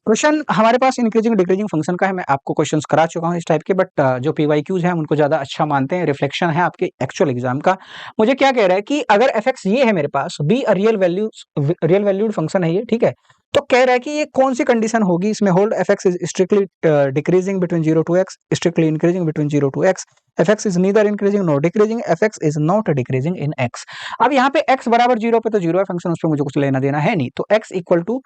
Question हमारे पास increasing decreasing function का है। मैं आपको क्वेश्चंस करा चुका हूं इस टाइप के, बट जो पीवाईक्यूज हैं उनको ज्यादा अच्छा मानते हैं, रिफ्लेक्शन है आपके एक्चुअल एग्जाम का। मुझे क्या कह रहा है कि अगर एफ एक्स ये है मेरे पास, बी रियल वैल्यूड फंक्शन है ये, ठीक है, तो कह रहा है कि ये कौन सी कंडीशन होगी इसमें, hold F X is strictly decreasing between 0 to x, strictly increasing between 0 to x, F X is neither increasing not decreasing, F X is not decreasing in x। अब यहाँ पे x बराबर 0 पे तो 0 है फंक्शन, उस पर मुझे कुछ लेना देना है नहीं, तो x equal to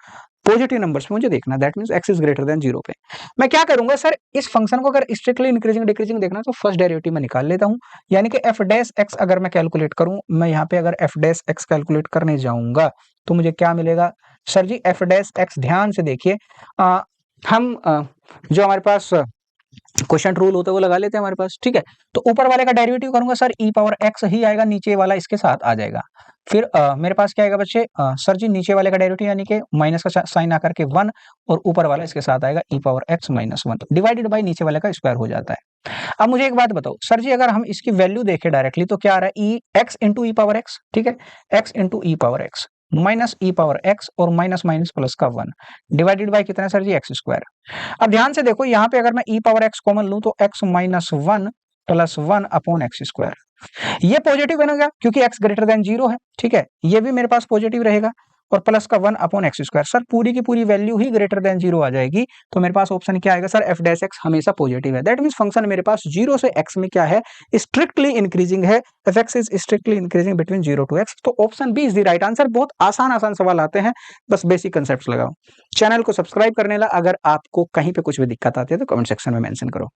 positive numbers पे मुझे देखना, that means x is greater than 0 पे। मैं क्या करूंगा सर, इस फंक्शन को अगर स्ट्रिक्टली इंक्रीजिंग डिक्रीजिंग देखना तो फर्स्ट डेरिवेटिव में निकाल लेता हूं, यानी कि f डैश x अगर मैं कैलकुलेट करूं, मैं यहाँ पे अगर f डैश x कैलकुलेट करने जाऊंगा तो मुझे क्या मिलेगा सर जी, f डैश x, ध्यान से देखिए, हम जो हमारे पास क्वेश्चन रूल होता है वो लगा लेते हैं हमारे पास, ठीक है। तो ऊपर वाले का डेरिवेटिव करूंगा सर, e पावर x ही आएगा, नीचे वाला इसके साथ आ जाएगा। फिर मेरे पास क्या आएगा बच्चे, सर जी नीचे वाले का डेरिवेटिव यानी कि माइनस का साइन आकर के 1, और ऊपर वाला इसके साथ आएगा e power x minus 1 divided by नीचे वाले का स्क्वायर हो जाता है। अब मुझे एक बात बताओ सर जी, अगर हम इसकी वैल्यू देखें डायरेक्टली तो क्या आ रहा है, x इंटू ई पावर एक्स, ठीक है, x इंटू ई पावर एक्स माइनस ई पावर एक्स और माइनस माइनस प्लस का 1 डिवाइडेड बाई कितना है सर जी, एक्स स्क्वायर। अब ध्यान से देखो यहाँ पे अगर मैं e पावर x कॉमन लूं तो x minus 1 plus 1 upon x square, ये पॉजिटिव बनेगा क्योंकि x ग्रेटर देन 0 है, ठीक है, ये भी मेरे पास पॉजिटिव रहेगा, और प्लस का 1 अपॉन एक्स स्क्वायर, सर पूरी की पूरी वैल्यू ही ग्रेटर देन 0 आ जाएगी, तो मेरे पास ऑप्शन क्या आएगा सर, f डैश x हमेशा पॉजिटिव है। दैट मींस फंक्शन मेरे पास 0 से x में क्या है, स्ट्रिक्टली इंक्रीजिंग है, F X is strictly increasing between 0 to x, तो option B is the right answer. बहुत आसान आसान सवाल आते हैं, बस बेसिक कंसेप्ट लगाओ। चैनल को सब्सक्राइब करने ला, अगर आपको कहीं पे कुछ भी दिक्कत आती है तो कमेंट सेक्शन में मेंशन करो।